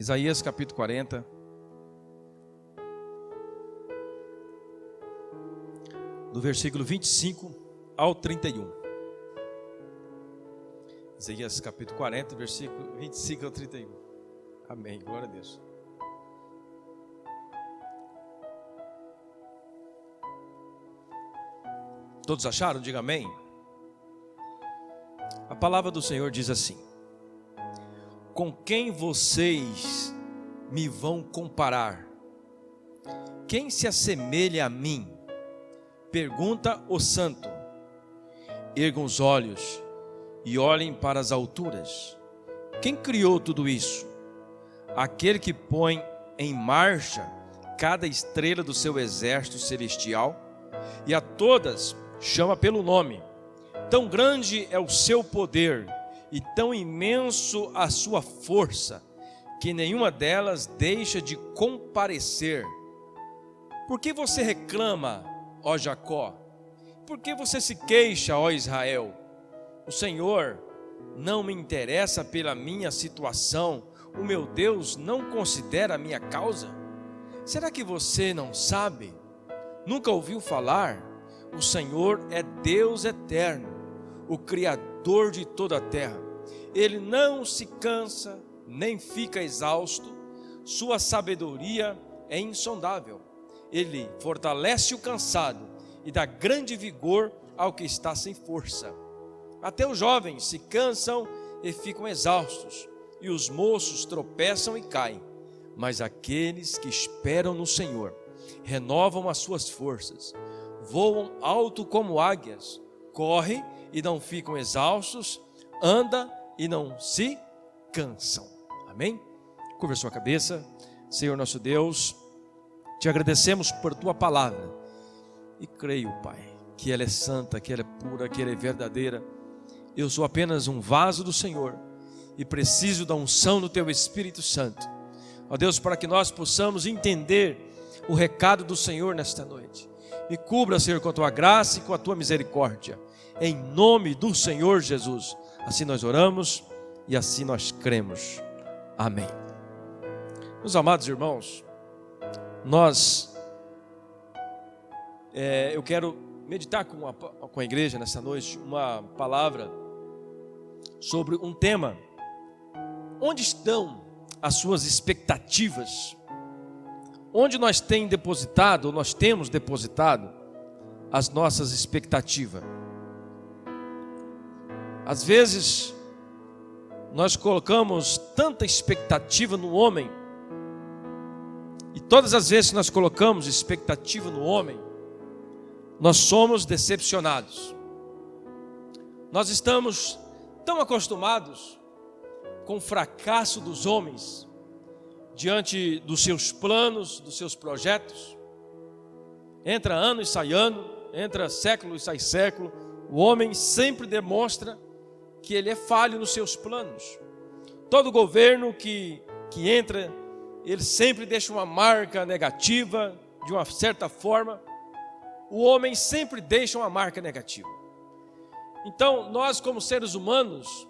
Isaías capítulo 40. Do versículo 25 ao 31. Isaías capítulo 40, versículo 25 ao 31. Amém, glória a Deus. Todos acharam? Diga amém. A palavra do Senhor diz assim: com quem vocês me vão comparar? Quem se assemelha a mim? Pergunta o santo. Ergam os olhos e olhem para as alturas. Quem criou tudo isso? Aquele que põe em marcha cada estrela do seu exército celestial e a todas chama pelo nome. Tão grande é o seu poder e tão imenso a sua força, que nenhuma delas deixa de comparecer. Por que você reclama, ó Jacó? Por que você se queixa, ó Israel? O Senhor não me interessa pela minha situação, o meu Deus não considera a minha causa? Será que você não sabe? Nunca ouviu falar? O Senhor é Deus eterno, o Criador de toda a terra. Ele não se cansa, nem fica exausto, sua sabedoria é insondável. Ele fortalece o cansado e dá grande vigor ao que está sem força. Até os jovens se cansam e ficam exaustos, e os moços tropeçam e caem. Mas aqueles que esperam no Senhor renovam as suas forças, voam alto como águias, correm e não ficam exaustos, andam e não se cansam. Amém? Curva sua cabeça. Senhor nosso Deus, te agradecemos por tua palavra e creio, Pai, que ela é santa, que ela é pura, que ela é verdadeira. Eu sou apenas um vaso do Senhor e preciso da unção do teu Espírito Santo, ó Deus, para que nós possamos entender o recado do Senhor nesta noite. Me cubra, Senhor, com a tua graça e com a tua misericórdia, em nome do Senhor Jesus. Assim nós oramos e assim nós cremos. Amém. Meus amados irmãos, eu quero meditar com a igreja nessa noite uma palavra sobre um tema. Onde estão as suas expectativas? Onde nós temos depositado as nossas expectativas? Às vezes nós colocamos tanta expectativa no homem, e todas as vezes que nós colocamos expectativa no homem, nós somos decepcionados. Nós estamos tão acostumados com o fracasso dos homens diante dos seus planos, dos seus projetos. Entra ano e sai ano, entra século e sai século, o homem sempre demonstra que ele é falho nos seus planos. Todo governo que entra, ele sempre deixa uma marca negativa, de uma certa forma. O homem sempre deixa uma marca negativa. Então, nós como seres humanos,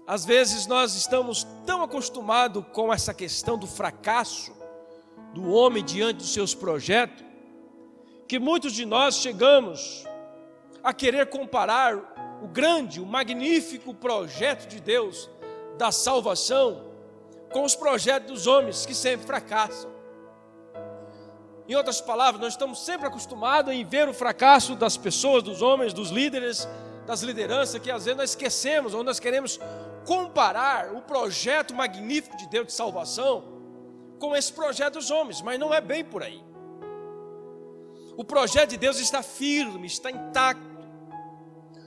às vezes nós estamos tão acostumados com essa questão do fracasso do homem diante dos seus projetos, que muitos de nós chegamos a querer comparar o grande, o magnífico projeto de Deus da salvação com os projetos dos homens que sempre fracassam. Em outras palavras, nós estamos sempre acostumados em ver o fracasso das pessoas, dos homens, dos líderes, das lideranças, que às vezes nós esquecemos, ou nós queremos comparar o projeto magnífico de Deus de salvação com esse projeto dos homens, mas não é bem por aí. O projeto de Deus está firme, está intacto.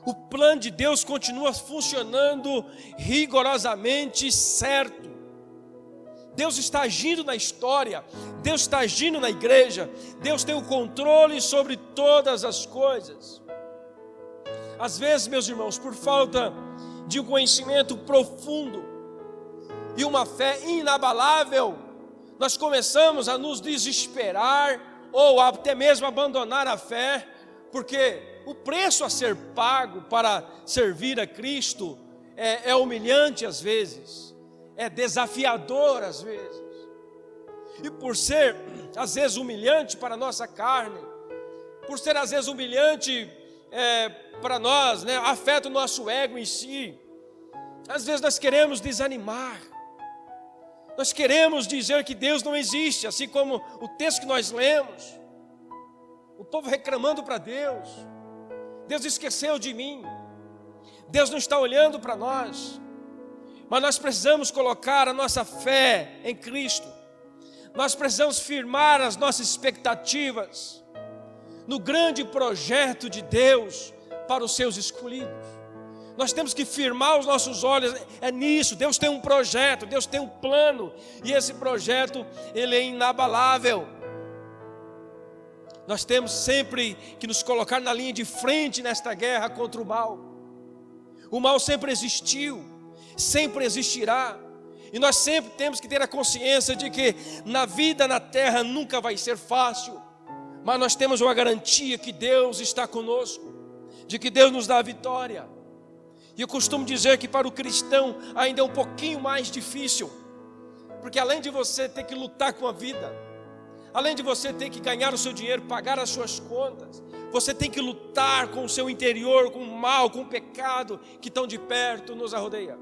O plano de Deus continua funcionando rigorosamente certo. Deus está agindo na história, Deus está agindo na igreja, Deus tem o controle sobre todas as coisas. Às vezes, meus irmãos, por falta de um conhecimento profundo e uma fé inabalável, nós começamos a nos desesperar ou até mesmo abandonar a fé, porque o preço a ser pago para servir a Cristo é humilhante às vezes, é desafiador às vezes. E por ser às vezes humilhante para a nossa carne, por ser às vezes humilhante para nós, né, afeta o nosso ego em si. Às vezes nós queremos desanimar, nós queremos dizer que Deus não existe, assim como o texto que nós lemos, o povo reclamando para Deus: Deus esqueceu de mim, Deus não está olhando para nós. Mas nós precisamos colocar a nossa fé em Cristo, nós precisamos firmar as nossas expectativas no grande projeto de Deus para os seus escolhidos. Nós temos que firmar os nossos olhos nisso. Deus tem um projeto, Deus tem um plano, e esse projeto ele é inabalável. Nós temos sempre que nos colocar na linha de frente nesta guerra contra o mal. O mal sempre existiu, sempre existirá, e nós sempre temos que ter a consciência de que na vida na terra nunca vai ser fácil, mas nós temos uma garantia que Deus está conosco, de que Deus nos dá a vitória. E eu costumo dizer que para o cristão ainda é um pouquinho mais difícil, porque além de você ter que lutar com a vida, além de você ter que ganhar o seu dinheiro, pagar as suas contas, você tem que lutar com o seu interior, com o mal, com o pecado que tão de perto nos arrodeia.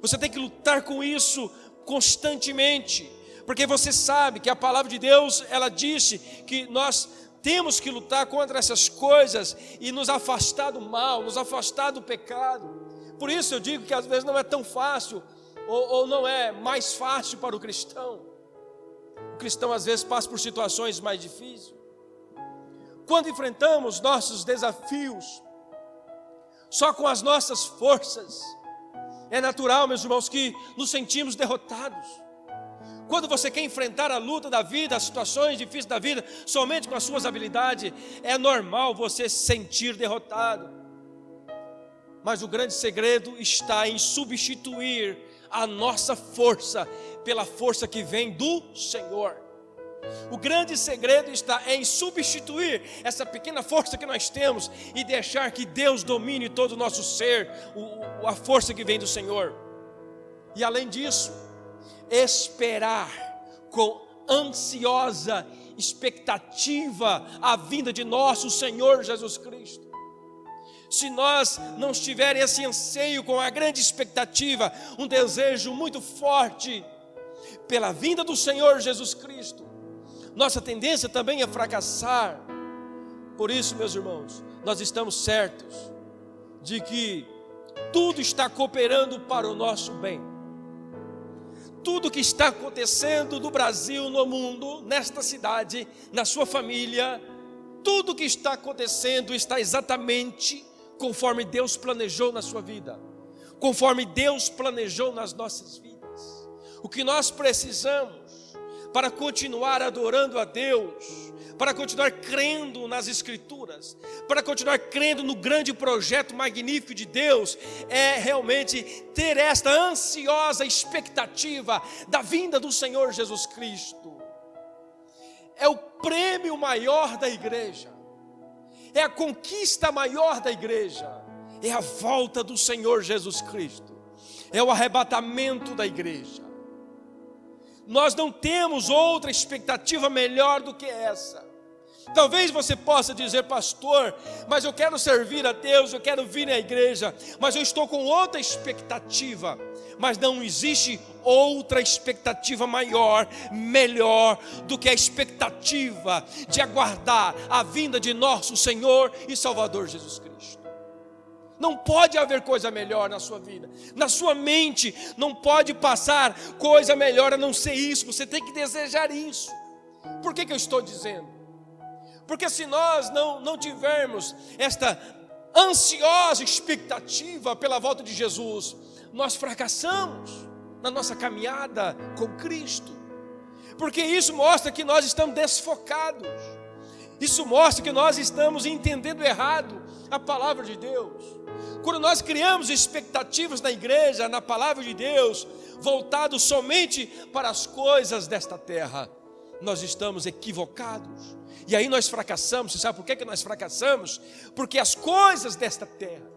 Você tem que lutar com isso constantemente, porque você sabe que a palavra de Deus, ela disse que nós temos que lutar contra essas coisas e nos afastar do mal, nos afastar do pecado. Por isso eu digo que às vezes não é tão fácil, ou não é mais fácil para o cristão. O cristão às vezes passa por situações mais difíceis. Quando enfrentamos nossos desafios só com as nossas forças, é natural, meus irmãos, que nos sentimos derrotados. Quando você quer enfrentar a luta da vida, as situações difíceis da vida, somente com as suas habilidades, é normal você se sentir derrotado. Mas o grande segredo está em substituir a nossa força pela força que vem do Senhor. O grande segredo está em substituir essa pequena força que nós temos e deixar que Deus domine todo o nosso ser, a força que vem do Senhor. E além disso, esperar com ansiosa expectativa a vinda de nosso Senhor Jesus Cristo. Se nós não tivermos esse anseio com a grande expectativa, um desejo muito forte pela vinda do Senhor Jesus Cristo, nossa tendência também é fracassar. Por isso, meus irmãos, nós estamos certos de que tudo está cooperando para o nosso bem. Tudo que está acontecendo no Brasil, no mundo, nesta cidade, na sua família, tudo que está acontecendo está exatamente conforme Deus planejou na sua vida, conforme Deus planejou nas nossas vidas. O que nós precisamos para continuar adorando a Deus, para continuar crendo nas Escrituras, para continuar crendo no grande projeto magnífico de Deus, é realmente ter esta ansiosa expectativa da vinda do Senhor Jesus Cristo. É o prêmio maior da igreja, é a conquista maior da igreja, é a volta do Senhor Jesus Cristo, é o arrebatamento da igreja. Nós não temos outra expectativa melhor do que essa. Talvez você possa dizer: pastor, mas eu quero servir a Deus, eu quero vir à igreja, mas eu estou com outra expectativa. Mas não existe outra expectativa maior, melhor do que a expectativa de aguardar a vinda de nosso Senhor e Salvador Jesus Cristo. Não pode haver coisa melhor na sua vida, na sua mente não pode passar coisa melhor a não ser isso. Você tem que desejar isso. Por que eu estou dizendo? Porque se nós não tivermos esta ansiosa expectativa pela volta de Jesus, nós fracassamos na nossa caminhada com Cristo. Porque isso mostra que nós estamos desfocados, isso mostra que nós estamos entendendo errado a palavra de Deus. Quando nós criamos expectativas na igreja, na palavra de Deus, voltados somente para as coisas desta terra, nós estamos equivocados. E aí nós fracassamos. Você sabe por que nós fracassamos? Porque as coisas desta terra,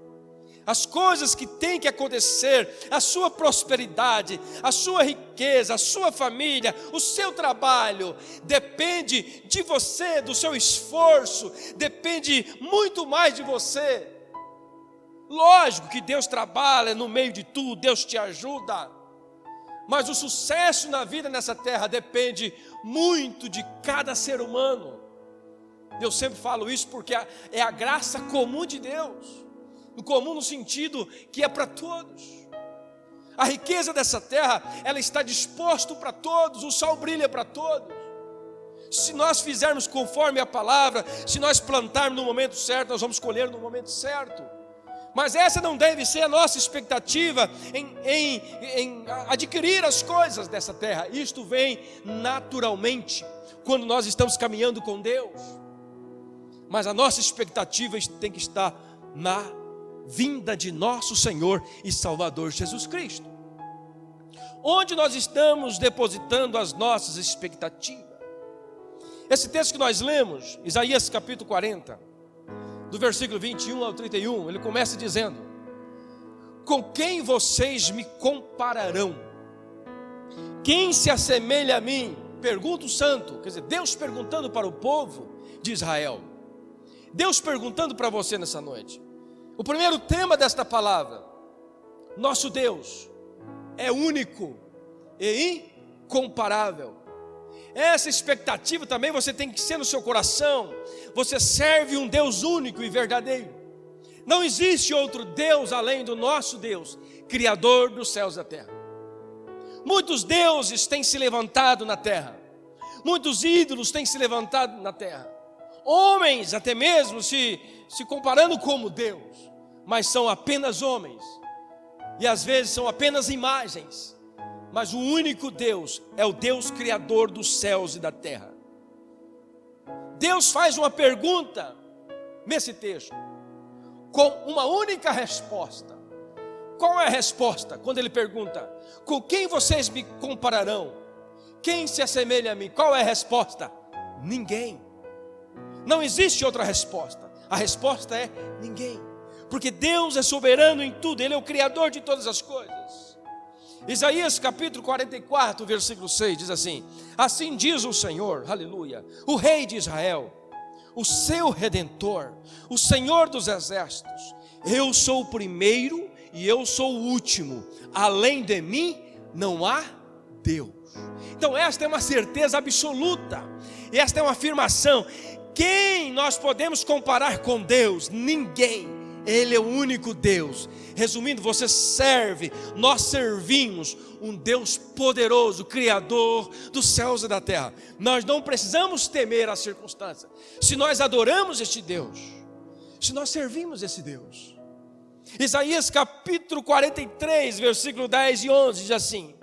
as coisas que têm que acontecer, a sua prosperidade, a sua riqueza, a sua família, o seu trabalho, depende de você, do seu esforço, depende muito mais de você. Lógico que Deus trabalha no meio de tudo, Deus te ajuda, mas o sucesso na vida nessa terra depende muito de cada ser humano. Eu sempre falo isso porque é a graça comum de Deus. Comum no sentido que é para todos. A riqueza dessa terra, ela está disposta para todos, o sol brilha para todos. Se nós fizermos conforme a palavra, se nós plantarmos no momento certo, nós vamos colher no momento certo. Mas essa não deve ser a nossa expectativa em adquirir as coisas dessa terra. Isto vem naturalmente quando nós estamos caminhando com Deus. Mas a nossa expectativa tem que estar na vinda de nosso Senhor e Salvador Jesus Cristo. Onde nós estamos depositando as nossas expectativas? Esse texto que nós lemos, Isaías capítulo 40, do versículo 21 ao 31, ele começa dizendo: com quem vocês me compararão? Quem se assemelha a mim? Pergunta o santo, quer dizer, Deus perguntando para o povo de Israel. Deus perguntando para você nessa noite. O primeiro tema desta palavra: nosso Deus é único e incomparável. Essa expectativa também você tem que ser no seu coração. Você serve um Deus único e verdadeiro. Não existe outro Deus além do nosso Deus, Criador dos céus e da terra. Muitos deuses têm se levantado na terra, muitos ídolos têm se levantado na terra, homens até mesmo se comparando como Deus, mas são apenas homens, e às vezes são apenas imagens. Mas o único Deus é o Deus Criador dos céus e da terra. Deus faz uma pergunta nesse texto, com uma única resposta. Qual é a resposta? Quando ele pergunta: com quem vocês me compararão? Quem se assemelha a mim? Qual é a resposta? Ninguém. Não existe outra resposta. A resposta é ninguém. Porque Deus é soberano em tudo, Ele é o Criador de todas as coisas. Isaías capítulo 44, versículo 6 diz assim: assim diz o Senhor, aleluia, o Rei de Israel, o seu Redentor, o Senhor dos exércitos: eu sou o primeiro e eu sou o último, além de mim não há Deus. Então esta é uma certeza absoluta, esta é uma afirmação. Quem nós podemos comparar com Deus? Ninguém. Ele é o único Deus. Resumindo, nós servimos um Deus poderoso, Criador dos céus e da terra. Nós não precisamos temer as circunstâncias. Se nós adoramos este Deus, se nós servimos esse Deus. Isaías capítulo 43, versículo 10 e 11 diz assim: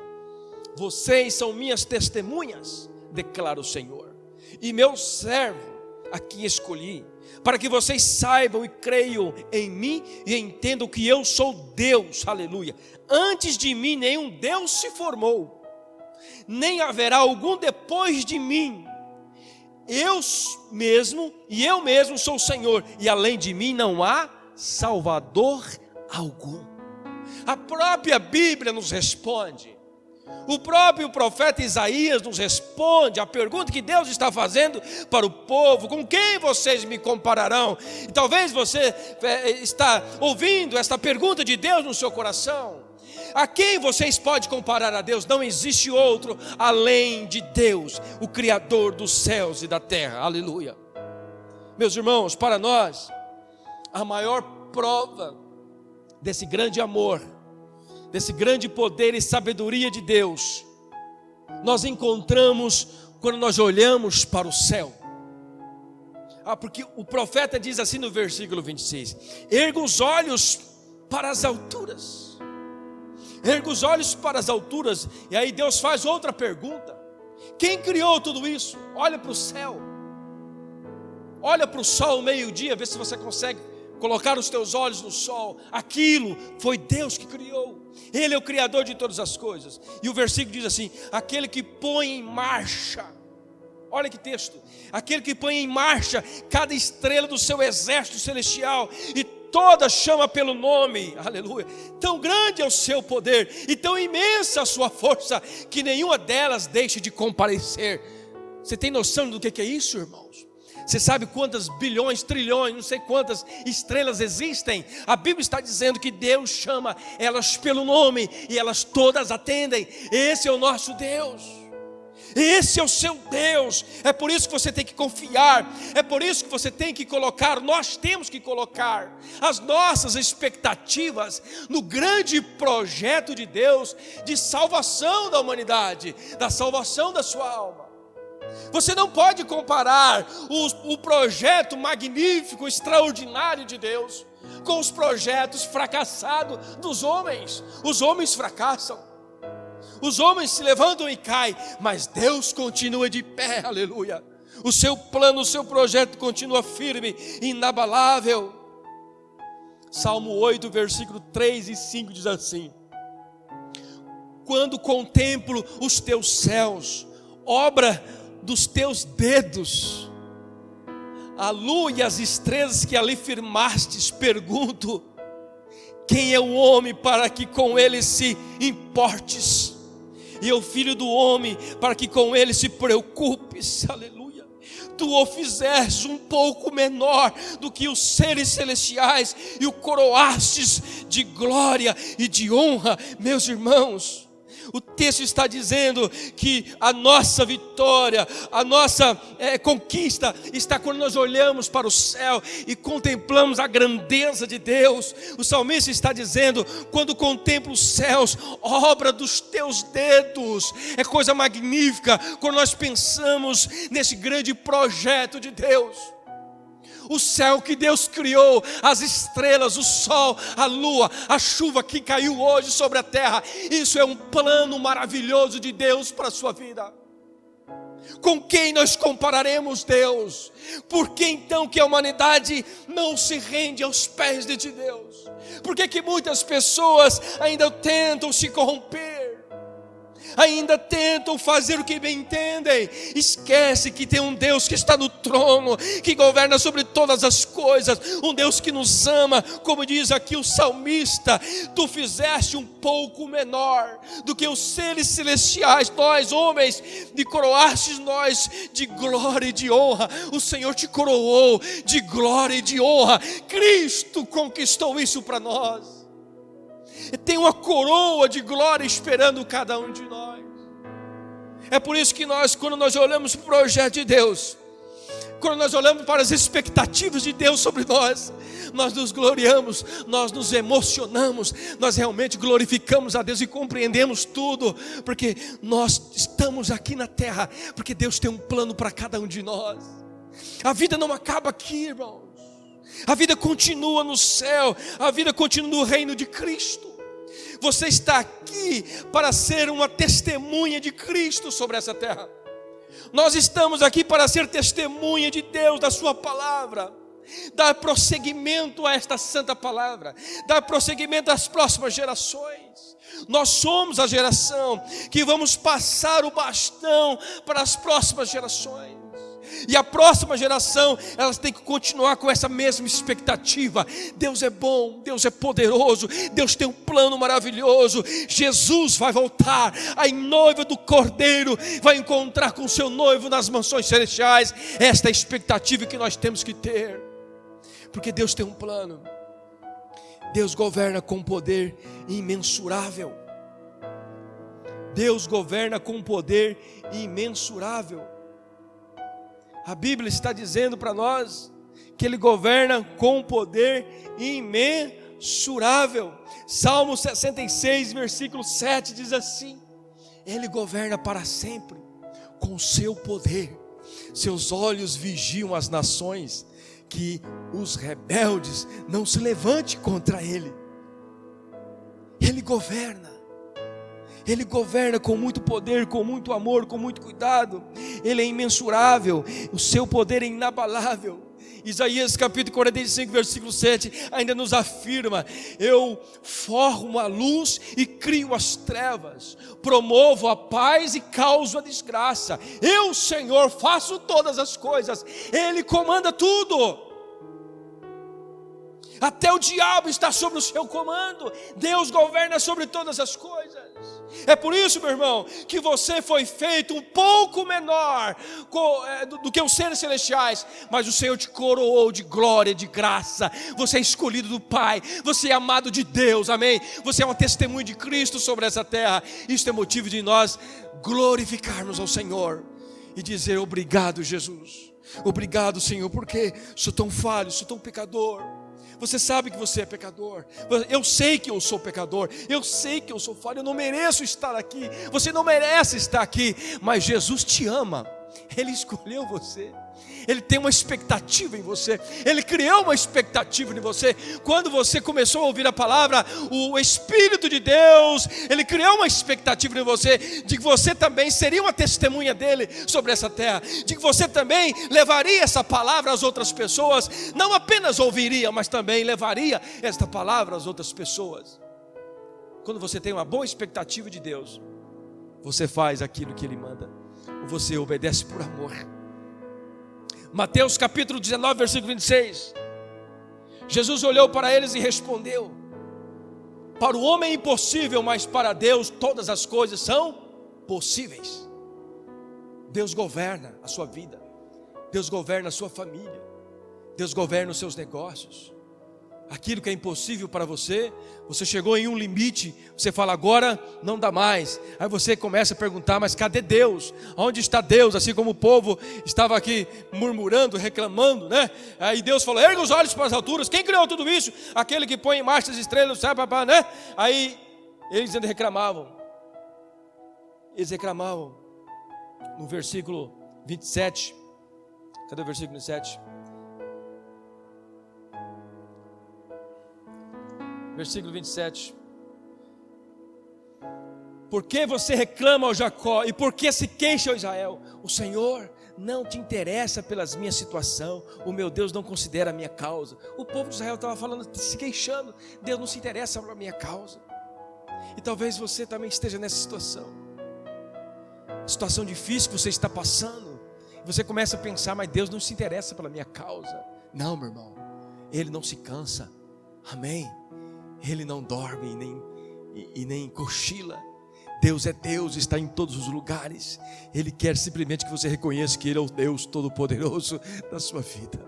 vocês são minhas testemunhas, declara o Senhor, e meu servo a quem escolhi, para que vocês saibam e creiam em mim e entendam que eu sou Deus, aleluia. Antes de mim nenhum Deus se formou, nem haverá algum depois de mim. Eu mesmo sou o Senhor, e além de mim não há Salvador algum. A própria Bíblia nos responde. O próprio profeta Isaías nos responde a pergunta que Deus está fazendo para o povo: com quem vocês me compararão? E talvez você está ouvindo esta pergunta de Deus no seu coração. A quem vocês podem comparar a Deus? Não existe outro além de Deus, o Criador dos céus e da terra, aleluia. Meus irmãos, para nós, a maior prova desse grande amor, desse grande poder e sabedoria de Deus, nós encontramos quando nós olhamos para o céu. Porque o profeta diz assim no versículo 26: erga os olhos para as alturas. Erga os olhos para as alturas. E aí Deus faz outra pergunta: quem criou tudo isso? Olha para o céu, olha para o sol meio-dia, vê se você consegue colocar os teus olhos no sol. Aquilo foi Deus que criou. Ele é o Criador de todas as coisas. E o versículo diz assim: aquele que põe em marcha, olha que texto, aquele que põe em marcha cada estrela do seu exército celestial, e todas chama pelo nome, aleluia. Tão grande é o seu poder e tão imensa a sua força, que nenhuma delas deixe de comparecer. Você tem noção do que é isso, irmãos? Você sabe quantas bilhões, trilhões, não sei quantas estrelas existem? A Bíblia está dizendo que Deus chama elas pelo nome e elas todas atendem. Esse é o nosso Deus. Esse é o seu Deus. É por isso que você tem que confiar. É por isso que você tem que colocar, nós temos que colocar as nossas expectativas no grande projeto de Deus de salvação da humanidade, da salvação da sua alma. Você não pode comparar o projeto magnífico, extraordinário de Deus com os projetos fracassados dos homens. Os homens fracassam, os homens se levantam e caem, mas Deus continua de pé, aleluia. O seu plano, o seu projeto continua firme, inabalável. Salmo 8, versículo 3 e 5 diz assim: quando contemplo os teus céus, obra dos teus dedos, a lua e as estrelas que ali firmastes, pergunto: quem é o homem para que com ele se importes? E o filho do homem para que com ele se preocupes, aleluia. Tu o fizeste um pouco menor do que os seres celestiais e o coroastes de glória e de honra. Meus irmãos, o texto está dizendo que a nossa vitória, a nossa conquista está quando nós olhamos para o céu e contemplamos a grandeza de Deus. O salmista está dizendo: quando contemplo os céus, obra dos teus dedos. É coisa magnífica quando nós pensamos nesse grande projeto de Deus. O céu que Deus criou, as estrelas, o sol, a lua, a chuva que caiu hoje sobre a terra, isso é um plano maravilhoso de Deus para a sua vida. Com quem nós compararemos Deus? Por que então que a humanidade não se rende aos pés de Deus? Por que muitas pessoas ainda tentam se corromper? Ainda tentam fazer o que bem entendem. Esquece que tem um Deus que está no trono, que governa sobre todas as coisas, um Deus que nos ama. Como diz aqui o salmista: tu fizeste um pouco menor do que os seres celestiais, nós homens, e coroastes nós de glória e de honra. O Senhor te coroou de glória e de honra. Cristo conquistou isso para nós. Tem uma coroa de glória esperando cada um de nós. É por isso que nós, quando nós olhamos para o projeto de Deus, quando nós olhamos para as expectativas de Deus sobre nós, nós nos gloriamos, nós nos emocionamos, nós realmente glorificamos a Deus e compreendemos tudo, porque nós estamos aqui na terra, porque Deus tem um plano para cada um de nós. A vida não acaba aqui, irmãos. A vida continua no céu, a vida continua no reino de Cristo. Você está aqui para ser uma testemunha de Cristo sobre essa terra. Nós estamos aqui para ser testemunha de Deus, da sua palavra. Dar prosseguimento a esta santa palavra, dar prosseguimento às próximas gerações. Nós somos a geração que vamos passar o bastão para as próximas gerações. E a próxima geração, elas têm que continuar com essa mesma expectativa. Deus é bom, Deus é poderoso, Deus tem um plano maravilhoso. Jesus vai voltar, a noiva do Cordeiro vai encontrar com o seu noivo nas mansões celestiais. Esta é a expectativa que nós temos que ter, porque Deus tem um plano. Deus governa com poder imensurável. Deus governa com poder imensurável. A Bíblia está dizendo para nós que Ele governa com poder imensurável. Salmo 66, versículo 7 diz assim: Ele governa para sempre com o seu poder. Seus olhos vigiam as nações, que os rebeldes não se levantem contra Ele. Ele governa. Ele governa com muito poder, com muito amor, com muito cuidado. Ele é imensurável, o seu poder é inabalável. Isaías capítulo 45, versículo 7 ainda nos afirma: eu formo a luz e crio as trevas, promovo a paz e causo a desgraça. Eu, Senhor, faço todas as coisas. Ele comanda tudo. Até o diabo está sob o seu comando. Deus governa sobre todas as coisas. É por isso, meu irmão, que você foi feito um pouco menor do que os seres celestiais, mas o Senhor te coroou de glória, de graça. Você é escolhido do Pai, você é amado de Deus, amém? Você é uma testemunha de Cristo sobre essa terra. Isso é motivo de nós glorificarmos ao Senhor e dizer: obrigado, Jesus, obrigado, Senhor, porque sou tão falho, sou tão pecador. Você sabe que você é pecador. Eu sei que eu sou pecador. Eu sei que eu sou falho. Eu não mereço estar aqui. Você não merece estar aqui. Mas Jesus te ama. Ele escolheu você. Ele tem uma expectativa em você. Ele criou uma expectativa em você. Quando você começou a ouvir a palavra, o Espírito de Deus, Ele criou uma expectativa em você, de que você também seria uma testemunha dEle sobre essa terra, de que você também levaria essa palavra às outras pessoas. Não apenas ouviria, mas também levaria esta palavra às outras pessoas. Quando você tem uma boa expectativa de Deus, você faz aquilo que Ele manda, ou você obedece por amor. Mateus capítulo 19, versículo 26. Jesus olhou para eles e respondeu: para o homem é impossível, mas para Deus todas as coisas são possíveis. Deus governa a sua vida, Deus governa a sua família, Deus governa os seus negócios. Aquilo que é impossível para você, você chegou em um limite, você fala: agora não dá mais. Aí você começa a perguntar: mas cadê Deus? Onde está Deus? Assim como o povo estava aqui murmurando, reclamando, né? Aí Deus falou: erga os olhos para as alturas. Quem criou tudo isso? Aquele que põe em marcha as estrelas, sabe, papá, né? Aí eles ainda reclamavam. Eles reclamavam no versículo 27. Cadê o versículo 27? Versículo 27. Por que você reclama, ó Jacó, e por que se queixa, ó Israel? O Senhor não te interessa pelas minhas situação, o meu Deus não considera a minha causa. O povo de Israel estava falando, se queixando: Deus não se interessa pela minha causa. E talvez você também esteja nessa situação difícil que você está passando. Você começa a pensar: mas Deus não se interessa pela minha causa. Não, meu irmão, Ele não se cansa, amém? Ele não dorme e nem cochila. Deus é Deus, está em todos os lugares. Ele quer simplesmente que você reconheça que Ele é o Deus Todo-Poderoso da sua vida.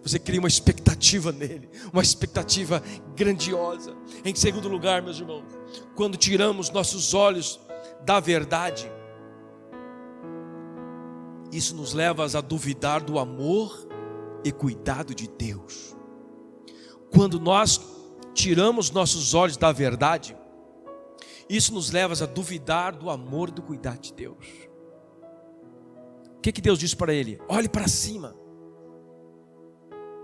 Você cria uma expectativa nele, uma expectativa grandiosa. Em segundo lugar, meus irmãos, quando tiramos nossos olhos da verdade, isso nos leva a duvidar do amor e cuidado de Deus. Quando nós tiramos nossos olhos da verdade, isso nos leva a duvidar do amor e do cuidado de Deus. O que Deus disse para ele? Olhe para cima.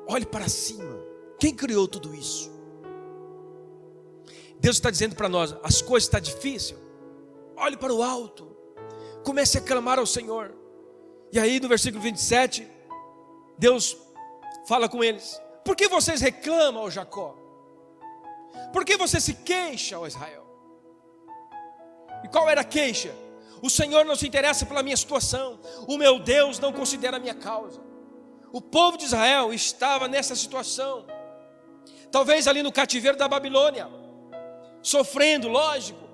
Olhe para cima. Quem criou tudo isso? Deus está dizendo para nós: as coisas estão difíceis. Olhe para o alto. Comece a clamar ao Senhor. E aí no versículo 27, Deus fala com eles: por que vocês reclamam, ó Jacó? Por que você se queixa, ó Israel? E qual era a queixa? O Senhor não se interessa pela minha situação. O meu Deus não considera a minha causa. O povo de Israel estava nessa situação. Talvez ali no cativeiro da Babilônia, sofrendo, lógico.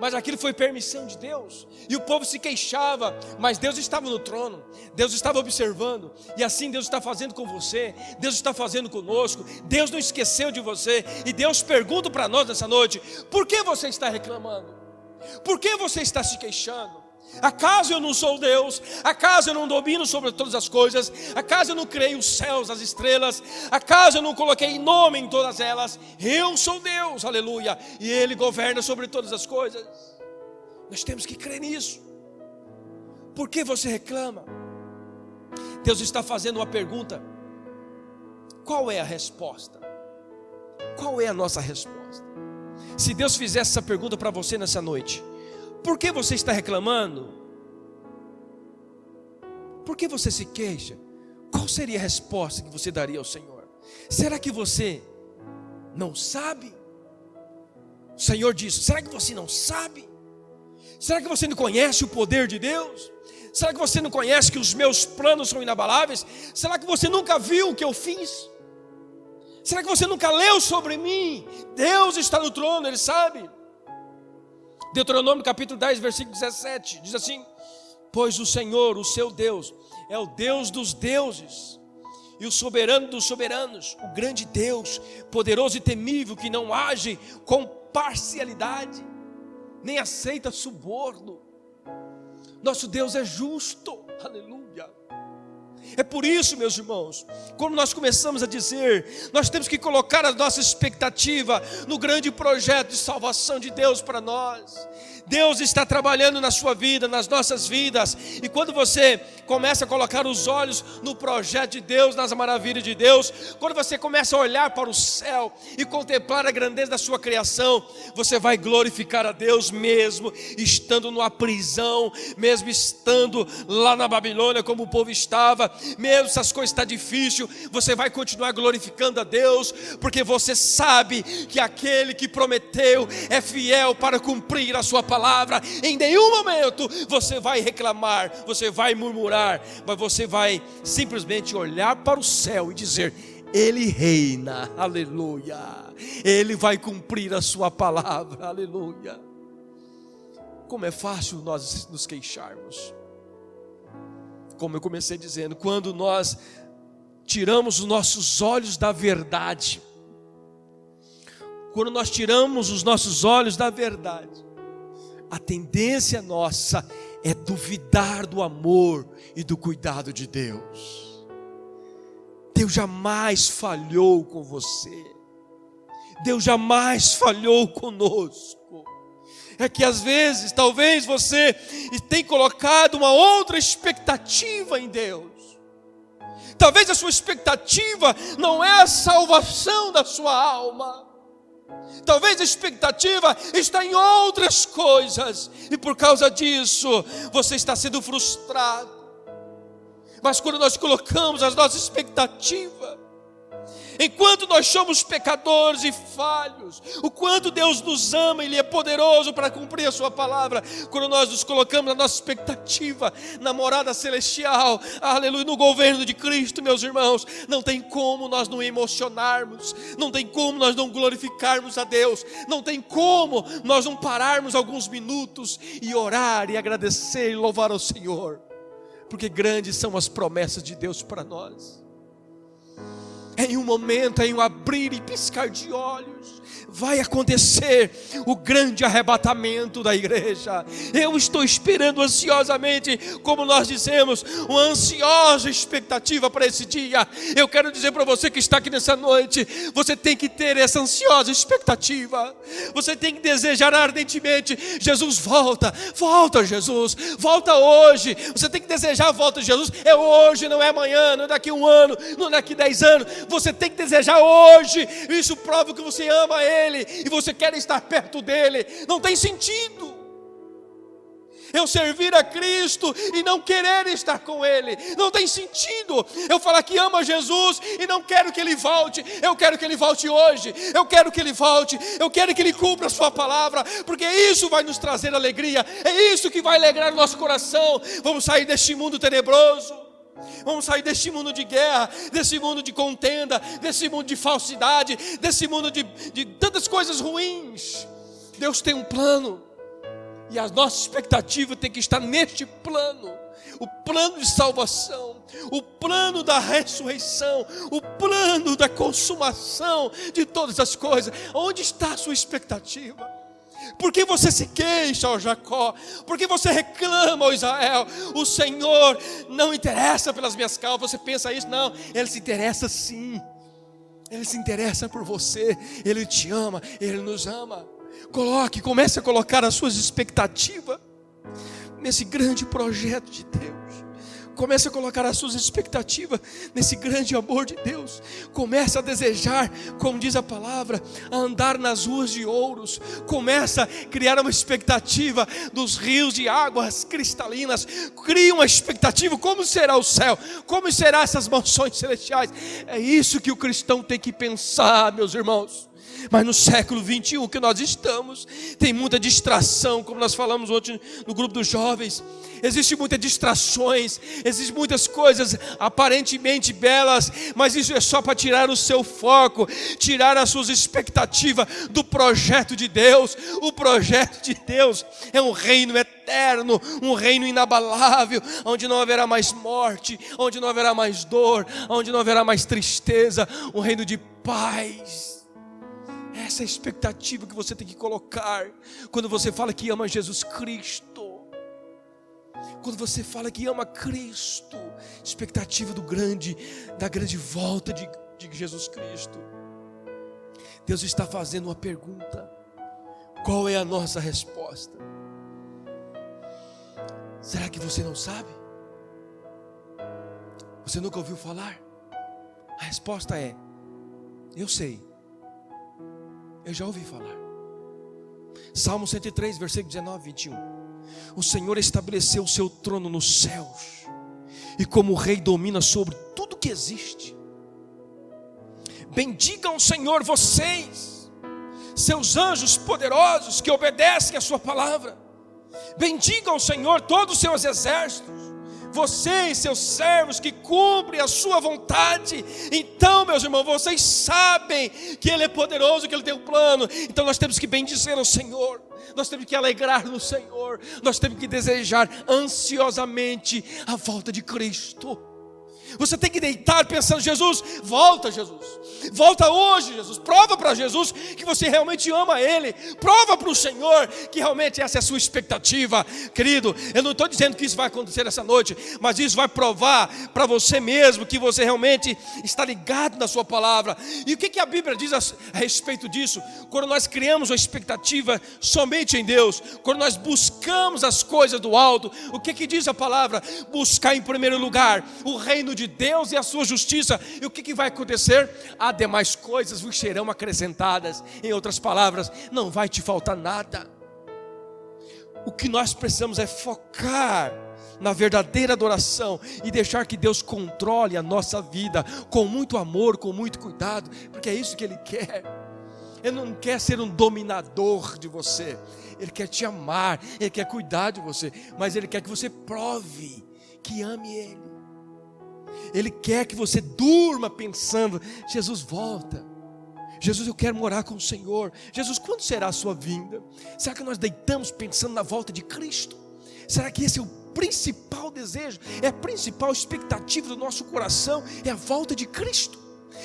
Mas aquilo foi permissão de Deus. E o povo se queixava, mas Deus estava no trono. Deus estava observando. E assim Deus está fazendo com você. Deus está fazendo conosco. Deus não esqueceu de você. E Deus pergunta para nós nessa noite: por que você está reclamando? Por que você está se queixando? Acaso eu não sou Deus? Acaso eu não domino sobre todas as coisas? Acaso eu não criei os céus, as estrelas? Acaso eu não coloquei nome em todas elas? Eu sou Deus, aleluia, e Ele governa sobre todas as coisas. Nós temos que crer nisso. Por que você reclama? Deus está fazendo uma pergunta. Qual é a resposta? Qual é a nossa resposta? Se Deus fizesse essa pergunta para você nessa noite: por que você está reclamando? Por que você se queixa? Qual seria a resposta que você daria ao Senhor? Será que você não sabe? O Senhor diz: será que você não sabe? Será que você não conhece o poder de Deus? Será que você não conhece que os meus planos são inabaláveis? Será que você nunca viu o que eu fiz? Será que você nunca leu sobre mim? Deus está no trono, Ele sabe. Deuteronômio capítulo 10, versículo 17, diz assim: pois o Senhor, o seu Deus, é o Deus dos deuses e o soberano dos soberanos, o grande Deus, poderoso e temível, que não age com parcialidade, nem aceita suborno. Nosso Deus é justo, aleluia. É por isso, meus irmãos, quando nós começamos a dizer, nós temos que colocar a nossa expectativa no grande projeto de salvação de Deus para nós. Deus está trabalhando na sua vida, nas nossas vidas, e quando você começa a colocar os olhos no projeto de Deus, nas maravilhas de Deus, quando você começa a olhar para o céu e contemplar a grandeza da sua criação, você vai glorificar a Deus mesmo estando numa prisão, mesmo estando lá na Babilônia como o povo estava, mesmo se as coisas estão difíceis, você vai continuar glorificando a Deus, porque você sabe que aquele que prometeu é fiel para cumprir a sua palavra. Em nenhum momento você vai reclamar, você vai murmurar, mas você vai simplesmente olhar para o céu e dizer: Ele reina, aleluia. Ele vai cumprir a sua palavra, aleluia. Como é fácil nós nos queixarmos. Como eu comecei dizendo, quando nós tiramos os nossos olhos da verdade, quando nós tiramos os nossos olhos da verdade, a tendência nossa é duvidar do amor e do cuidado de Deus. Deus jamais falhou com você. Deus jamais falhou conosco. É que às vezes, talvez você tenha colocado uma outra expectativa em Deus. Talvez a sua expectativa não é a salvação da sua alma. Talvez a expectativa está em outras coisas, e por causa disso você está sendo frustrado. Mas quando nós colocamos as nossas expectativas, enquanto nós somos pecadores e falhos, o quanto Deus nos ama, Ele é poderoso para cumprir a sua palavra. Quando nós nos colocamos a nossa expectativa na morada celestial, aleluia, no governo de Cristo, meus irmãos, não tem como nós não emocionarmos, não tem como nós não glorificarmos a Deus, não tem como nós não pararmos alguns minutos e orar e agradecer e louvar ao Senhor, porque grandes são as promessas de Deus para nós. Em um momento, em um abrir e piscar de olhos, vai acontecer o grande arrebatamento da igreja. Eu estou esperando ansiosamente, como nós dizemos, uma ansiosa expectativa para esse dia. Eu quero dizer para você que está aqui nessa noite, você tem que ter essa ansiosa expectativa. Você tem que desejar ardentemente: Jesus, volta, volta Jesus, volta hoje. Você tem que desejar a volta de Jesus. É hoje, não é amanhã, não é daqui a um ano, não é daqui 10 anos. Você tem que desejar hoje. Isso prova que você ama Ele e você quer estar perto dEle. Não tem sentido eu servir a Cristo e não querer estar com Ele. Não tem sentido eu falar que amo a Jesus e não quero que Ele volte. Eu quero que Ele volte hoje. Eu quero que Ele volte. Eu quero que Ele cumpra a sua palavra, porque isso vai nos trazer alegria. É isso que vai alegrar o nosso coração. Vamos sair deste mundo tenebroso. Vamos sair deste mundo de guerra, desse mundo de contenda, desse mundo de falsidade, desse mundo de tantas coisas ruins. Deus tem um plano, e a nossa expectativa tem que estar neste plano. O plano de salvação, o plano da ressurreição, o plano da consumação de todas as coisas. Onde está a sua expectativa? Por que você se queixa, ó Jacó? Por que você reclama, ó Israel? O Senhor não interessa pelas minhas causas. Você pensa isso? Não, Ele se interessa sim. Ele se interessa por você. Ele te ama, Ele nos ama. Comece a colocar as suas expectativas nesse grande projeto de Deus. Comece a colocar as suas expectativas nesse grande amor de Deus. Comece a desejar, como diz a palavra, a andar nas ruas de ouros. Comece a criar uma expectativa dos rios de águas cristalinas. Crie uma expectativa, como será o céu, como serão essas mansões celestiais. É isso que o cristão tem que pensar, meus irmãos. Mas no século 21 que nós estamos, tem muita distração, como nós falamos ontem no grupo dos jovens. Existem muitas distrações, existem muitas coisas aparentemente belas, mas isso é só para tirar o seu foco, tirar as suas expectativas do projeto de Deus. O projeto de Deus é um reino eterno, um reino inabalável, onde não haverá mais morte, onde não haverá mais dor, onde não haverá mais tristeza, um reino de paz. Essa é a expectativa que você tem que colocar quando você fala que ama Jesus Cristo. Quando você fala que ama Cristo, expectativa da grande volta de Jesus Cristo. Deus está fazendo uma pergunta: qual é a nossa resposta? Será que você não sabe? Você nunca ouviu falar? A resposta é: eu sei, eu já ouvi falar. Salmo 103, versículo 19 e 21. O Senhor estabeleceu o seu trono nos céus, e como rei domina sobre tudo que existe. Bendigam o Senhor vocês, seus anjos poderosos que obedecem a sua palavra. Bendigam o Senhor todos os seus exércitos, vocês, seus servos que cumprem a sua vontade. Então, meus irmãos, vocês sabem que Ele é poderoso, que Ele tem um plano. Então nós temos que bendizer o Senhor, nós temos que alegrar no Senhor, nós temos que desejar ansiosamente a volta de Cristo. Você tem que deitar pensando: Jesus, volta hoje, Jesus. Prova para Jesus que você realmente ama Ele. Prova para o Senhor que realmente essa é a sua expectativa. Querido, eu não estou dizendo que isso vai acontecer essa noite, mas isso vai provar para você mesmo que você realmente está ligado na sua palavra. E o que a Bíblia diz a respeito disso? Quando nós criamos uma expectativa somente em Deus, quando nós buscamos as coisas do alto, o que diz a palavra? Buscar em primeiro lugar o reino de Deus e a sua justiça. E o que vai acontecer? As demais coisas vos serão acrescentadas. Em outras palavras, não vai te faltar nada. O que nós precisamos é focar na verdadeira adoração e deixar que Deus controle a nossa vida com muito amor, com muito cuidado, porque é isso que Ele quer. Ele não quer ser um dominador de você, Ele quer te amar, Ele quer cuidar de você, mas Ele quer que você prove que ame Ele. Ele quer que você durma pensando: Jesus, volta. Jesus, eu quero morar com o Senhor. Jesus, quando será a sua vinda? Será que nós deitamos pensando na volta de Cristo? Será que esse é o principal desejo, é a principal expectativa do nosso coração, é a volta de Cristo?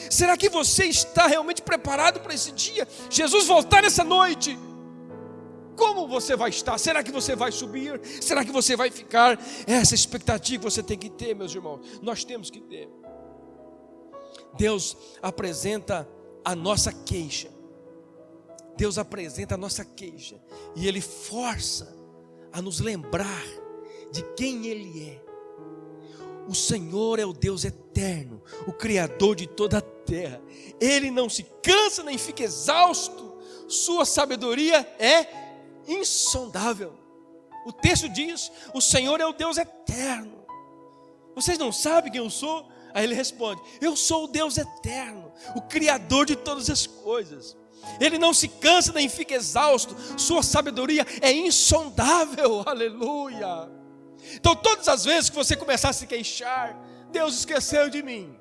Será que você está realmente preparado para esse dia? Jesus voltar nessa noite. Como você vai estar? Será que você vai subir? Será que você vai ficar? Essa expectativa você tem que ter, meus irmãos. Nós temos que ter. Deus apresenta a nossa queixa. Deus apresenta a nossa queixa. E Ele força a nos lembrar de quem Ele é. O Senhor é o Deus eterno, o Criador de toda a terra. Ele não se cansa nem fica exausto. Sua sabedoria é insondável. O texto diz: o Senhor é o Deus eterno. Vocês não sabem quem eu sou? Aí Ele responde: eu sou o Deus eterno, o Criador de todas as coisas. Ele não se cansa nem fica exausto. Sua sabedoria é insondável. Aleluia. Então todas as vezes que você começar a se queixar: Deus esqueceu de mim,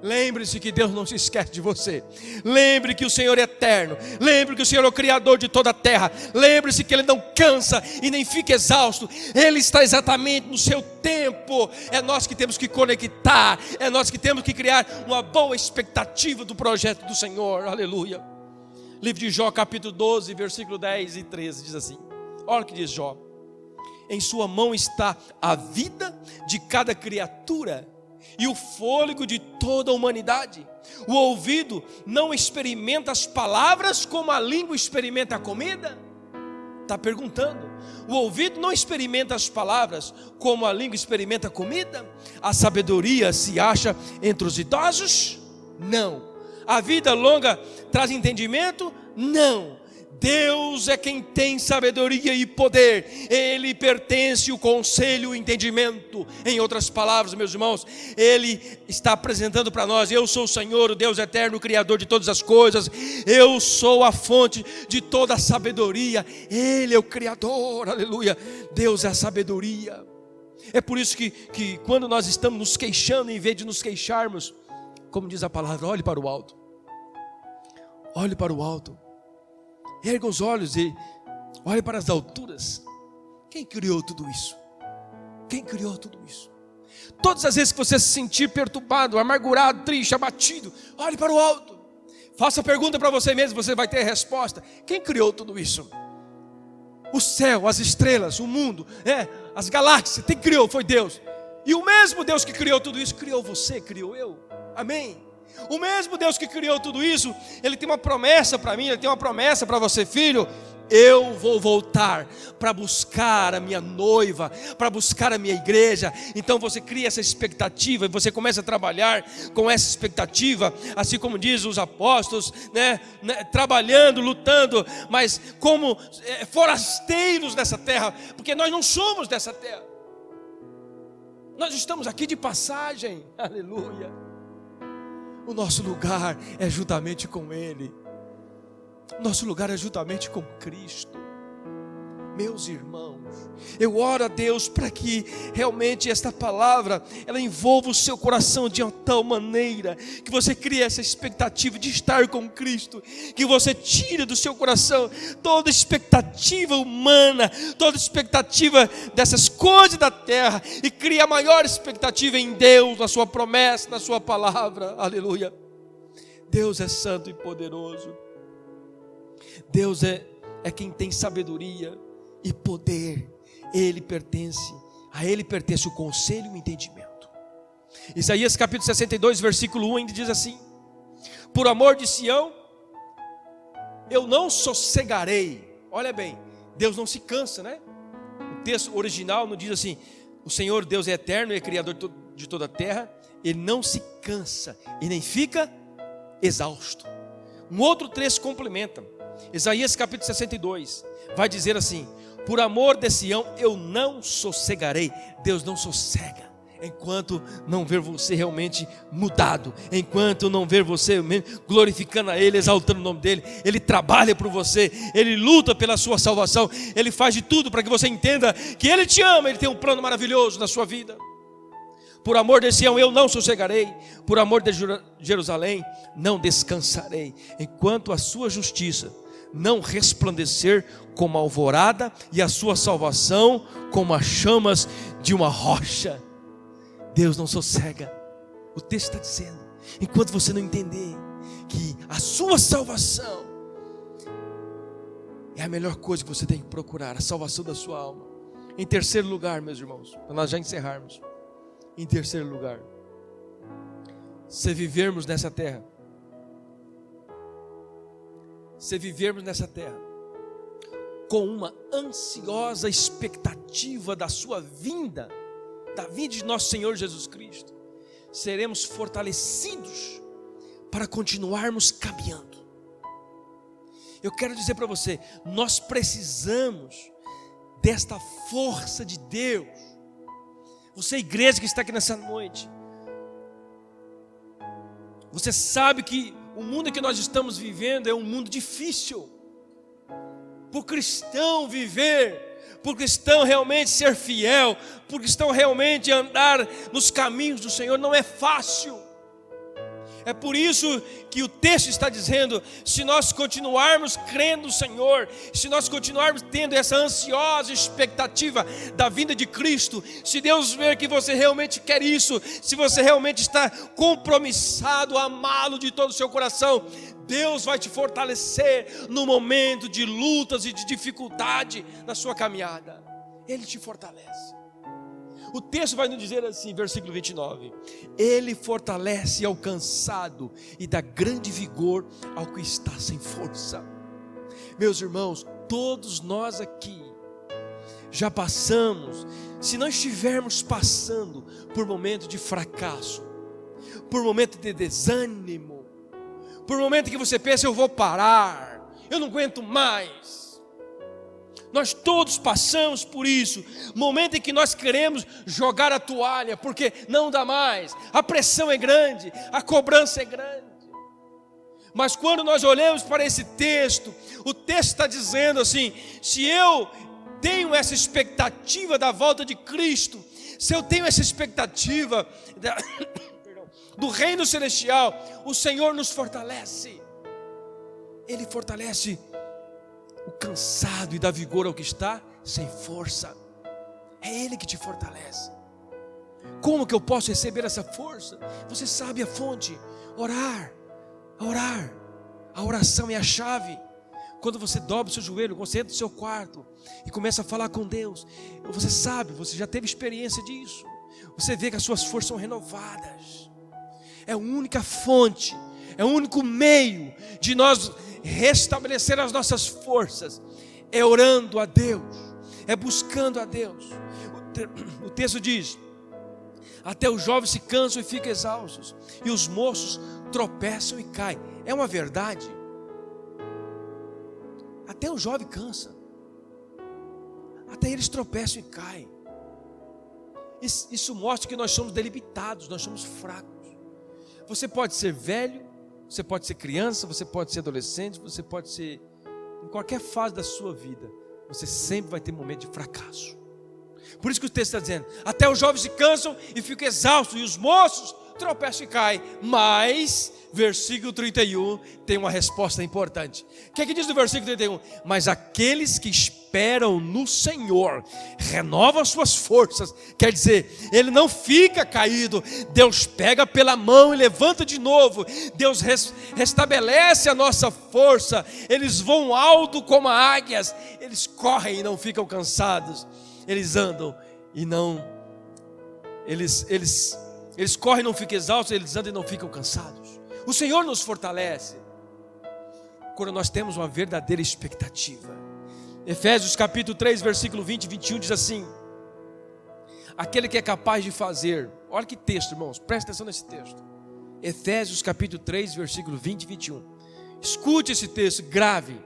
lembre-se que Deus não se esquece de você. Lembre que o Senhor é eterno. Lembre que o Senhor é o Criador de toda a terra. Lembre-se que Ele não cansa e nem fica exausto. Ele está exatamente no seu tempo. É nós que temos que conectar. É nós que temos que criar uma boa expectativa do projeto do Senhor. Aleluia. Livro de Jó, capítulo 12, versículo 10 e 13, diz assim. Olha o que diz Jó: em sua mão está a vida de cada criatura e o fôlego de toda a humanidade. O ouvido não experimenta as palavras como a língua experimenta a comida? Está perguntando. O ouvido não experimenta as palavras como a língua experimenta a comida? A sabedoria se acha entre os idosos? Não. A vida longa traz entendimento? Não. Deus é quem tem sabedoria e poder, Ele pertence o conselho e o entendimento. Em outras palavras, meus irmãos, Ele está apresentando para nós: eu sou o Senhor, o Deus eterno, o Criador de todas as coisas, eu sou a fonte de toda a sabedoria, Ele é o Criador, aleluia. Deus é a sabedoria. É por isso que quando nós estamos nos queixando, em vez de nos queixarmos, como diz a palavra, olhe para o alto, olhe para o alto, erga os olhos e olhe para as alturas. Quem criou tudo isso? Quem criou tudo isso? Todas as vezes que você se sentir perturbado, amargurado, triste, abatido, olhe para o alto. Faça a pergunta para você mesmo, você vai ter a resposta. Quem criou tudo isso? O céu, as estrelas, o mundo, as galáxias, quem criou foi Deus. E o mesmo Deus que criou tudo isso, criou você, criou eu. Amém? O mesmo Deus que criou tudo isso, Ele tem uma promessa para mim, Ele tem uma promessa para você, filho. Eu vou voltar para buscar a minha noiva, para buscar a minha igreja. Então você cria essa expectativa e você começa a trabalhar com essa expectativa, assim como diz os apóstolos, trabalhando, lutando, mas como forasteiros dessa terra, porque nós não somos dessa terra, nós estamos aqui de passagem, aleluia. O nosso lugar é juntamente com Ele. Nosso lugar é juntamente com Cristo. Meus irmãos, eu oro a Deus para que realmente esta palavra ela envolva o seu coração de uma tal maneira que você crie essa expectativa de estar com Cristo, que você tire do seu coração toda expectativa humana, toda expectativa dessas coisas da terra e crie a maior expectativa em Deus, na sua promessa, na sua palavra. Aleluia. Deus é santo e poderoso. Deus é quem tem sabedoria e poder. A Ele pertence o conselho e o entendimento. Isaías capítulo 62, versículo 1 ainda diz assim: por amor de Sião, eu não sossegarei. Olha bem, Deus não se cansa, né? O texto original não diz assim: o Senhor Deus é eterno e é criador de toda a terra. Ele não se cansa e nem fica exausto. Um outro trecho complementa. Isaías capítulo 62 vai dizer assim: por amor de Sião eu não sossegarei. Deus não sossega enquanto não ver você realmente mudado, enquanto não ver você glorificando a Ele, exaltando o nome dEle. Ele trabalha por você, Ele luta pela sua salvação, Ele faz de tudo para que você entenda que Ele te ama, Ele tem um plano maravilhoso na sua vida. Por amor de Sião eu não sossegarei, por amor de Jerusalém não descansarei, enquanto a sua justiça não resplandecer como a alvorada e a sua salvação como as chamas de uma rocha. Deus não sossega. O texto está dizendo, enquanto você não entender que a sua salvação é a melhor coisa que você tem que procurar, a salvação da sua alma. Em terceiro lugar, meus irmãos, para nós já encerrarmos, em terceiro lugar, se vivermos nessa terra com uma ansiosa expectativa da sua vinda, da vinda de nosso Senhor Jesus Cristo, seremos fortalecidos para continuarmos caminhando. Eu quero dizer para você, nós precisamos desta força de Deus. Você, igreja que está aqui nessa noite, você sabe que o mundo que nós estamos vivendo é um mundo difícil. Para o cristão viver, para o cristão realmente ser fiel, para o cristão realmente andar nos caminhos do Senhor, não é fácil. É por isso que o texto está dizendo: se nós continuarmos crendo no Senhor, se nós continuarmos tendo essa ansiosa expectativa da vinda de Cristo, se Deus ver que você realmente quer isso, se você realmente está compromissado a amá-lo de todo o seu coração, Deus vai te fortalecer no momento de lutas e de dificuldade na sua caminhada. Ele te fortalece. O texto vai nos dizer assim, versículo 29: Ele fortalece ao cansado e dá grande vigor ao que está sem força. Meus irmãos, todos nós aqui já passamos, se não estivermos passando por momento de fracasso, por momento de desânimo, por momento que você pensa, eu vou parar, eu não aguento mais. Nós todos passamos por isso, momento em que nós queremos jogar a toalha, porque não dá mais, a pressão é grande, a cobrança é grande. Mas quando nós olhamos para esse texto, o texto está dizendo assim: se eu tenho essa expectativa da volta de Cristo, se eu tenho essa expectativa do reino celestial, o Senhor nos fortalece. Ele fortalece o cansado e dá vigor ao que está sem força. É Ele que te fortalece. Como que eu posso receber essa força? Você sabe a fonte: orar. A oração é a chave. Quando você dobra o seu joelho, você entra no seu quarto e começa a falar com Deus, você sabe, você já teve experiência disso. Você vê que as suas forças são renovadas. É a única fonte, é o único meio de nós restabelecer as nossas forças. É orando a Deus, é buscando a Deus. O texto diz: até os jovens se cansam e ficam exaustos, e os moços tropeçam e caem. É uma verdade. Até o jovem cansa, até eles tropeçam e caem. Isso mostra que nós somos debilitados, nós somos fracos. Você pode ser velho, você pode ser criança, você pode ser adolescente, você pode ser em qualquer fase da sua vida, você sempre vai ter momento de fracasso. Por isso que o texto está dizendo: até os jovens se cansam e ficam exaustos, e os moços tropeçam e caem. Mas, versículo 31 tem uma resposta importante. O que é que diz no versículo 31? Mas aqueles que esperam no Senhor renovam suas forças. Quer dizer, ele não fica caído, Deus pega pela mão e levanta de novo. Deus restabelece a nossa força. Eles voam alto como águias, eles correm e não ficam cansados, eles andam e não, eles correm e não ficam exaustos, eles andam e não ficam cansados. O Senhor nos fortalece quando nós temos uma verdadeira expectativa. Efésios capítulo 3, versículo 20 e 21 diz assim: aquele que é capaz de fazer, olha que texto, irmãos, presta atenção nesse texto. Efésios capítulo 3, versículo 20 e 21. Escute esse texto, grave.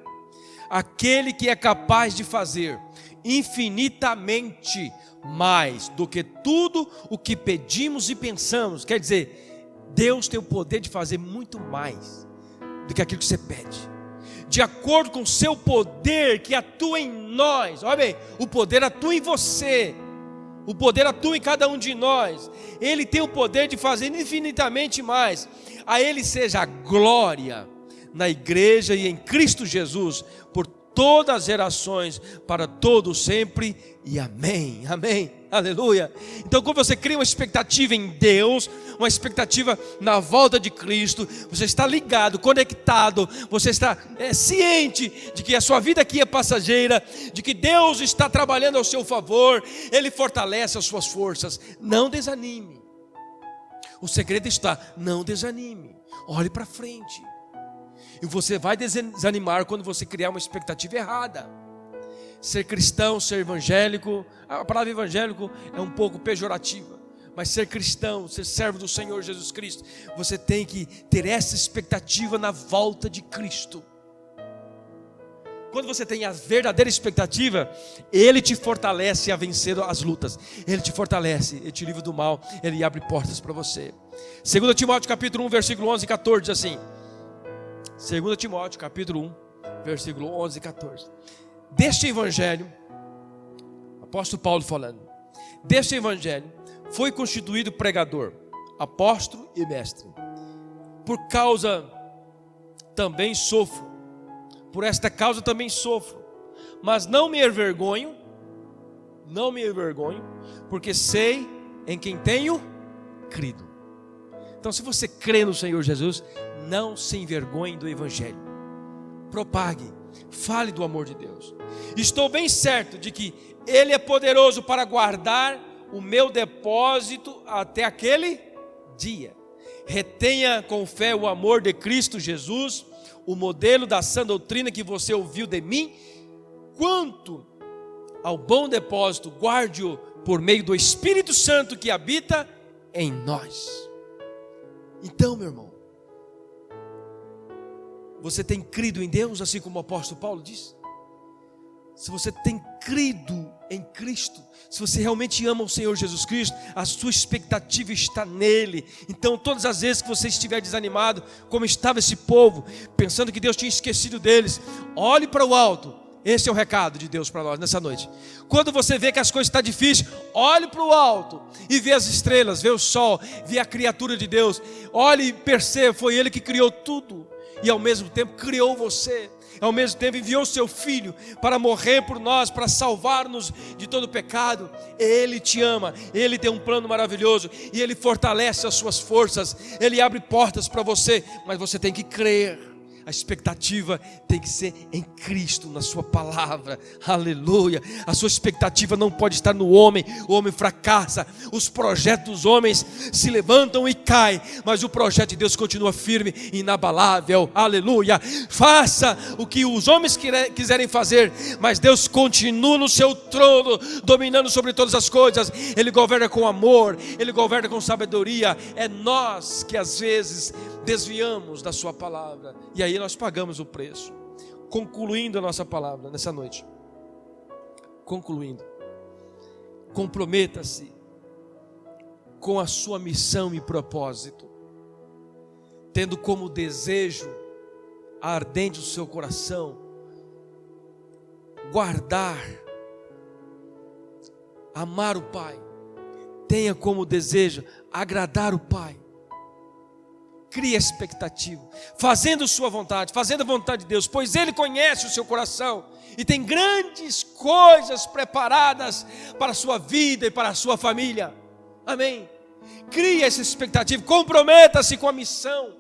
Aquele que é capaz de fazer infinitamente mais do que tudo o que pedimos e pensamos. Quer dizer, Deus tem o poder de fazer muito mais do que aquilo que você pede, de acordo com o seu poder que atua em nós. Olha bem, o poder atua em você, o poder atua em cada um de nós. Ele tem o poder de fazer infinitamente mais. A Ele seja a glória na igreja e em Cristo Jesus por todas as gerações, para todos sempre, e amém, amém, aleluia. Então, quando você cria uma expectativa em Deus, uma expectativa na volta de Cristo, você está ligado, conectado, você está ciente de que a sua vida aqui é passageira, de que Deus está trabalhando ao seu favor, Ele fortalece as suas forças. Não desanime. O segredo está: não desanime, olhe para frente. E você vai desanimar quando você criar uma expectativa errada. Ser cristão, ser evangélico, a palavra evangélico é um pouco pejorativa, mas ser cristão, ser servo do Senhor Jesus Cristo, você tem que ter essa expectativa na volta de Cristo. Quando você tem a verdadeira expectativa, Ele te fortalece a vencer as lutas. Ele te fortalece, Ele te livra do mal, Ele abre portas para você. 2 Timóteo capítulo 1, versículo 11 e 14 diz assim. 2 Timóteo capítulo 1, versículo 11 e 14. Deste evangelho, apóstolo Paulo falando, deste evangelho foi constituído pregador, apóstolo e mestre. Por esta causa também sofro, mas não me envergonho, porque sei em quem tenho crido. Então, se você crê no Senhor Jesus, não se envergonhe do evangelho. Propague, fale do amor de Deus. Estou bem certo de que Ele é poderoso para guardar o meu depósito até aquele dia. Retenha com fé o amor de Cristo Jesus, o modelo da sã doutrina que você ouviu de mim. Quanto ao bom depósito, guarde-o por meio do Espírito Santo que habita em nós. Então, meu irmão, Você tem crido em Deus, assim como o apóstolo Paulo diz? Se você tem crido em Cristo, se você realmente ama o Senhor Jesus Cristo, a sua expectativa está nele. Então todas as vezes que você estiver desanimado, como estava esse povo, pensando que Deus tinha esquecido deles, olhe para o alto. Esse é o recado de Deus para nós nessa noite. Quando você vê que as coisas estão difíceis, olhe para o alto e vê as estrelas, vê o sol, vê a criatura de Deus. Olhe e perceba, foi Ele que criou tudo e ao mesmo tempo criou você. Ao mesmo tempo enviou o seu Filho para morrer por nós, para salvar-nos de todo pecado. Ele te ama, Ele tem um plano maravilhoso e Ele fortalece as suas forças. Ele abre portas para você, mas você tem que crer. A expectativa tem que ser em Cristo, na sua palavra, aleluia. A sua expectativa não pode estar no homem, o homem fracassa, os projetos dos homens se levantam e caem, mas o projeto de Deus continua firme e inabalável, aleluia. Faça o que os homens quiserem fazer, mas Deus continua no seu trono, dominando sobre todas as coisas. Ele governa com amor, Ele governa com sabedoria. É nós que às vezes desviamos da sua palavra, e aí nós pagamos o preço. Concluindo a nossa palavra nessa noite, concluindo, comprometa-se com a sua missão e propósito, tendo como desejo ardente do seu coração guardar, amar o Pai. Tenha como desejo agradar o Pai. Cria expectativa, fazendo sua vontade, fazendo a vontade de Deus, pois Ele conhece o seu coração e tem grandes coisas preparadas para a sua vida e para a sua família. Amém? Cria essa expectativa, comprometa-se com a missão,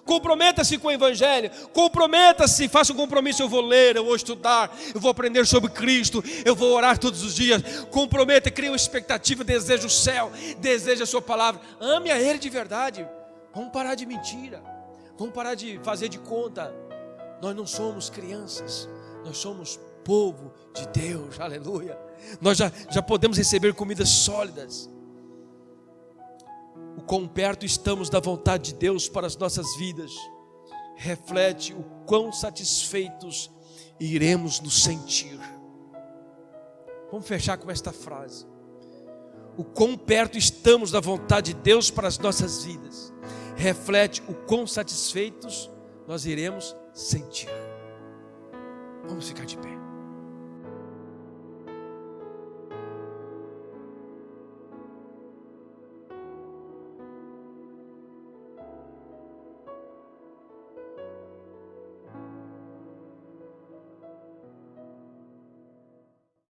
comprometa-se com o Evangelho, comprometa-se, faça um compromisso. Eu vou ler, eu vou estudar, eu vou aprender sobre Cristo, eu vou orar todos os dias. Comprometa, cria uma expectativa, deseja o céu, deseja a sua palavra, ame a Ele de verdade. Vamos parar de mentira, vamos parar de fazer de conta. Nós não somos crianças, nós somos povo de Deus, aleluia. Nós já podemos receber comidas sólidas. O quão perto estamos da vontade de Deus para as nossas vidas reflete o quão satisfeitos iremos nos sentir. Vamos fechar com esta frase: o quão perto estamos da vontade de Deus para as nossas vidas reflete o quão satisfeitos nós iremos sentir. Vamos ficar de pé.